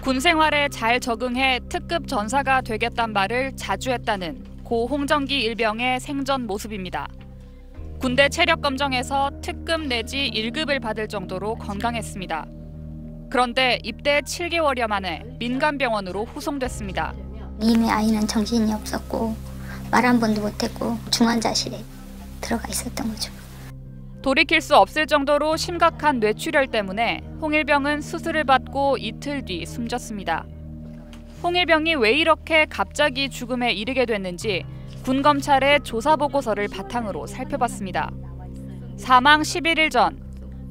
군 생활에 잘 적응해 특급 전사가 되겠단 말을 자주 했다는 고 홍정기 일병의 생전 모습입니다. 군대 체력 검정에서 특급 내지 1급을 받을 정도로 건강했습니다. 그런데 입대 7개월여 만에 민간병원으로 후송됐습니다. 이미 아이는 정신이 없었고 말 한 번도 못했고 중환자실에 들어가 있었던 거죠. 돌이킬 수 없을 정도로 심각한 뇌출혈 때문에 홍일병은 수술을 받고 이틀 뒤 숨졌습니다. 홍일병이 왜 이렇게 갑자기 죽음에 이르게 됐는지 군 검찰의 조사 보고서를 바탕으로 살펴봤습니다. 사망 11일 전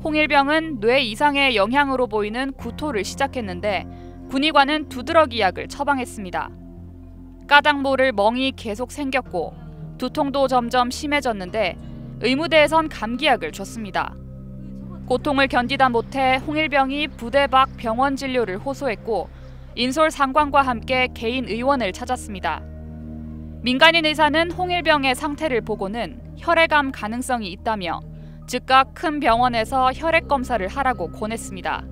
홍일병은 뇌 이상의 영향으로 보이는 구토를 시작했는데 군의관은 두드러기 약을 처방했습니다. 까닭 모를 멍이 계속 생겼고 두통도 점점 심해졌는데 의무대에선 감기약을 줬습니다. 고통을 견디다 못해 홍일병이 부대 밖 병원 진료를 호소했고 인솔 상관과 함께 개인 의원을 찾았습니다. 민간인 의사는 홍일병의 상태를 보고는 혈액암 가능성이 있다며 즉각 큰 병원에서 혈액 검사를 하라고 권했습니다.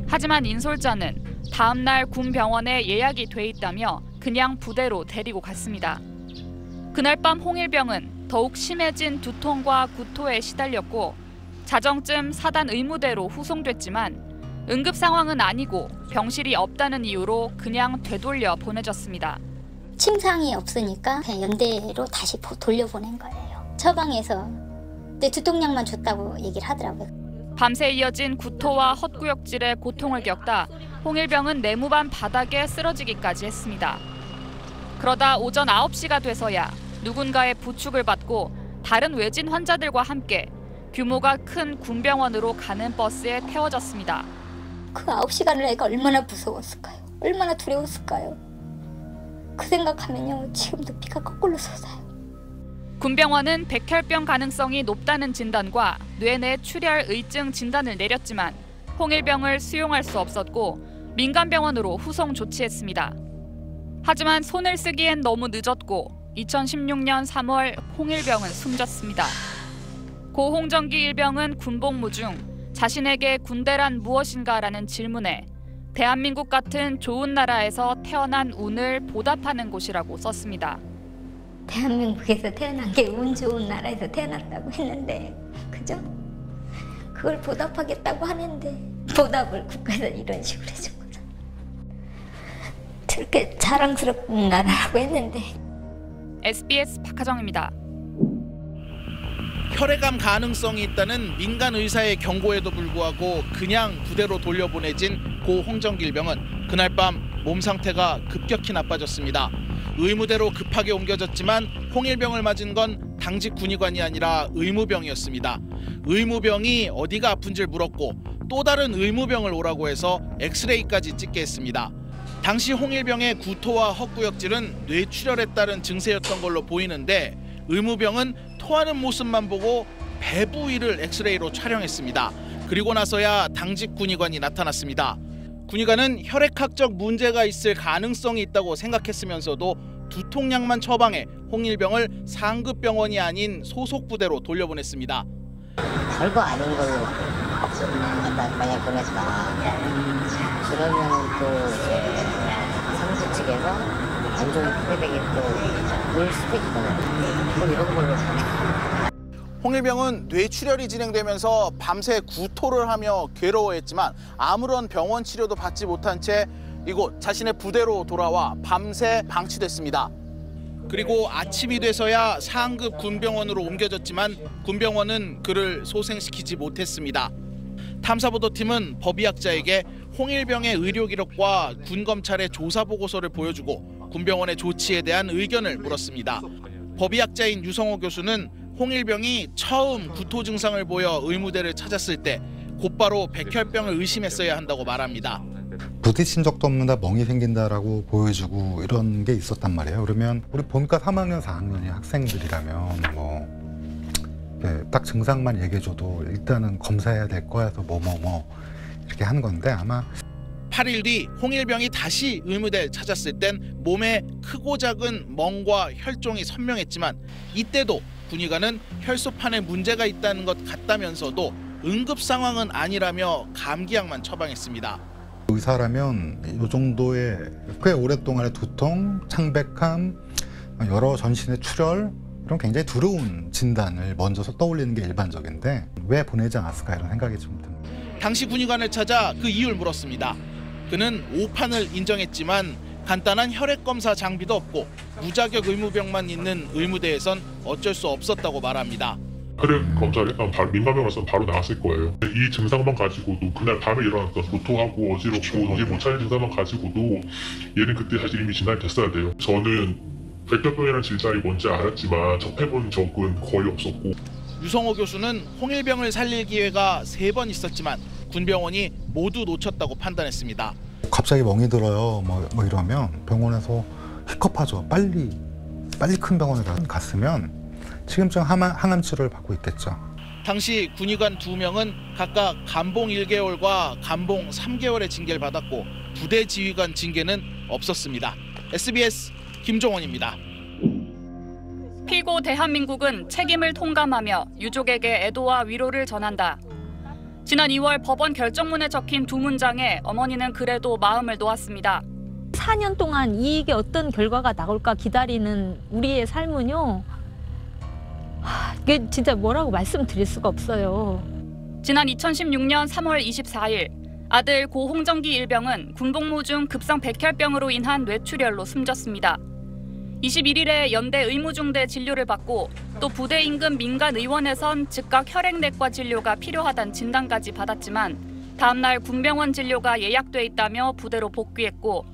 하지만 인솔자는 다음 날 군 병원에 예약이 돼 있다며 그냥 부대로 데리고 갔습니다. 그날 밤 홍일병은 더욱 심해진 두통과 구토에 시달렸고 자정쯤 사단 의무대로 후송됐지만 응급 상황은 아니고 병실이 없다는 이유로 그냥 되돌려 보내졌습니다. 침상이 없으니까 그냥 연대로 다시 돌려보낸 거예요. 처방에서 두통약만 줬다고 얘기를 하더라고요. 밤새 이어진 구토와 헛구역질에 고통을 겪다 홍일병은 내무반 바닥에 쓰러지기까지 했습니다. 그러다 오전 9시가 돼서야 누군가의 부축을 받고 다른 외진 환자들과 함께 규모가 큰 군병원으로 가는 버스에 태워졌습니다. 그 9시간을 애가 얼마나 무서웠을까요? 얼마나 두려웠을까요? 그 생각하면요 지금도 피가 거꾸로 솟아요. 군병원은 백혈병 가능성이 높다는 진단과 뇌내 출혈 의증 진단을 내렸지만 홍일병을 수용할 수 없었고 민간병원으로 후송 조치했습니다. 하지만 손을 쓰기엔 너무 늦었고 2016년 3월 홍일병은 숨졌습니다. 고 홍정기 일병은 군복무 중 자신에게 군대란 무엇인가라는 질문에 대한민국 같은 좋은 나라에서 태어난 운을 보답하는 곳이라고 썼습니다. 대한민국에서 태어난 게 운 좋은 나라에서 태어났다고 했는데 그죠? 그걸 보답하겠다고 하는데 보답을 국가에서 이런 식으로 해준 거죠. 그렇게 자랑스러운 나라라고 했는데. SBS 박하정입니다. 혈액암 가능성이 있다는 민간 의사의 경고에도 불구하고 그냥 부대로 돌려보내진 고 홍정기 일병은 그날 밤 몸 상태가 급격히 나빠졌습니다. 의무대로 급하게 옮겨졌지만 홍일병을 맞은 건 당직 군의관이 아니라 의무병이었습니다. 의무병이 어디가 아픈지를 물었고 또 다른 의무병을 오라고 해서 엑스레이까지 찍게 했습니다. 당시 홍일병의 구토와 헛구역질은 뇌출혈에 따른 증세였던 걸로 보이는데 의무병은 토하는 모습만 보고 배 부위를 엑스레이로 촬영했습니다. 그리고 나서야 당직 군의관이 나타났습니다. 군의관은 혈액학적 문제가 있을 가능성이 있다고 생각했으면서도 두통약만 처방해 홍일병을 상급 병원이 아닌 소속 부대로 돌려보냈습니다. 별거 아닌 걸로 만약 보내지마. 그러면 또 상급 측에서 안 좋은 피드백이 또 올 수도 있거든요. 뭐 이런 걸로. 홍일병은 뇌출혈이 진행되면서 밤새 구토를 하며 괴로워했지만 아무런 병원 치료도 받지 못한 채 이곳 자신의 부대로 돌아와 밤새 방치됐습니다. 그리고 아침이 돼서야 상급 군병원으로 옮겨졌지만 군병원은 그를 소생시키지 못했습니다. 탐사보도팀은 법의학자에게 홍일병의 의료 기록과 군검찰의 조사 보고서를 보여주고 군병원의 조치에 대한 의견을 물었습니다. 법의학자인 유성호 교수는 홍일병이 처음 구토 증상을 보여 의무대를 찾았을 때 곧바로 백혈병을 의심했어야 한다고 말합니다. 부딪힌 적도 없는데 멍이 생긴다라고 보여주고 이런 게 있었단 말이에요. 그러면 우리 본과 3학년, 4학년의 학생들이라면 딱 증상만 얘기해줘도 일단은 검사해야 될 거여서 뭐 이렇게 하는 건데 아마 8일 뒤 홍일병이 다시 의무대를 찾았을 땐 몸에 크고 작은 멍과 혈종이 선명했지만 이때도 군의관은 혈소판에 문제가 있다는 것 같다면서도 응급 상황은 아니라며 감기약만 처방했습니다. 의사라면 이 정도의 꽤 오랫동안의 두통, 창백함, 여러 전신의 출혈 이런 굉장히 두려운 진단을 먼저 떠올리는 게 일반적인데 왜 보내지 않았을까 이런 생각이 좀 듭니다. 당시 군의관을 찾아 그 이유를 물었습니다. 그는 오판을 인정했지만 간단한 혈액 검사 장비도 없고 무자격 의무병만 있는 의무대에선 어쩔 수 없었다고 말합니다. 혈액 검사를 했다면 바로 민간병원에서는 바로 나왔을 거예요. 이 증상만 가지고도 그날 밤에 일어났던 도토하고 어지럽고 정신 못 차린 증상만 가지고도 얘는 그때 사실 이미 진단이 됐어야 돼요. 저는 백혈병이라는 질병이 뭔지 알았지만 접해본 적은 거의 없었고. 유성호 교수는 홍일병을 살릴 기회가 3번 있었지만 군병원이 모두 놓쳤다고 판단했습니다. 갑자기 멍이 들어요. 뭐 이러면 병원에서 힙컵하죠. 빨리 큰 병원에 갔으면 지금쯤 항암 치료를 받고 있겠죠. 당시 군의관 2명은 각각 감봉 1개월과 감봉 3개월의 징계를 받았고 부대 지휘관 징계는 없었습니다. SBS 김종원입니다. 피고 대한민국은 책임을 통감하며 유족에게 애도와 위로를 전한다. 지난 2월 법원 결정문에 적힌 2문장에 어머니는 그래도 마음을 놓았습니다. 4년 동안 이게 어떤 결과가 나올까 기다리는 우리의 삶은요. 이게 진짜 뭐라고 말씀드릴 수가 없어요. 지난 2016년 3월 24일 아들 고 홍정기 일병은 군복무 중 급성 백혈병으로 인한 뇌출혈로 숨졌습니다. 21일에 연대 의무중대 진료를 받고 또 부대 인근 민간의원에선 즉각 혈액내과 진료가 필요하다는 진단까지 받았지만 다음 날 군병원 진료가 예약돼 있다며 부대로 복귀했고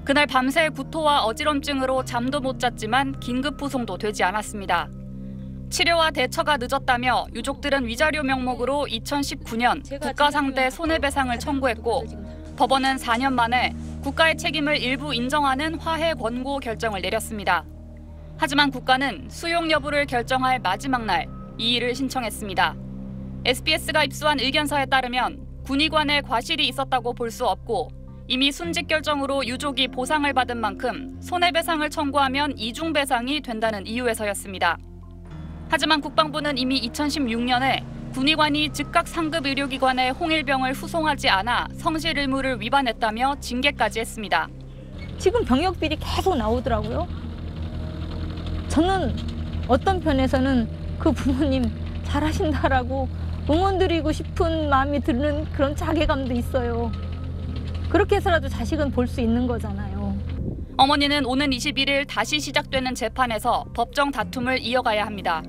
그날 밤새 구토와 어지럼증으로 잠도 못 잤지만 긴급 후송도 되지 않았습니다. 치료와 대처가 늦었다며 유족들은 위자료 명목으로 2019년 국가상대 손해배상을 청구했고 법원은 4년 만에 국가의 책임을 일부 인정하는 화해 권고 결정을 내렸습니다. 하지만 국가는 수용 여부를 결정할 마지막 날 이의를 신청했습니다. SBS가 입수한 의견서에 따르면 군의관의 과실이 있었다고 볼 수 없고 이미 순직 결정으로 유족이 보상을 받은 만큼 손해배상을 청구하면 이중배상이 된다는 이유에서였습니다. 하지만 국방부는 이미 2016년에 군의관이 즉각 상급 의료기관에 홍일병을 후송하지 않아 성실 의무를 위반했다며 징계까지 했습니다. 지금 병역비리 계속 나오더라고요. 저는 어떤 편에서는 그 부모님 잘하신다라고 응원드리고 싶은 마음이 드는 그런 자괴감도 있어요. 그렇게 해서라도 자식은 볼 수 있는 거잖아요. 어머니는 오는 21일 다시 시작되는 재판에서 법정 다툼을 이어가야 합니다.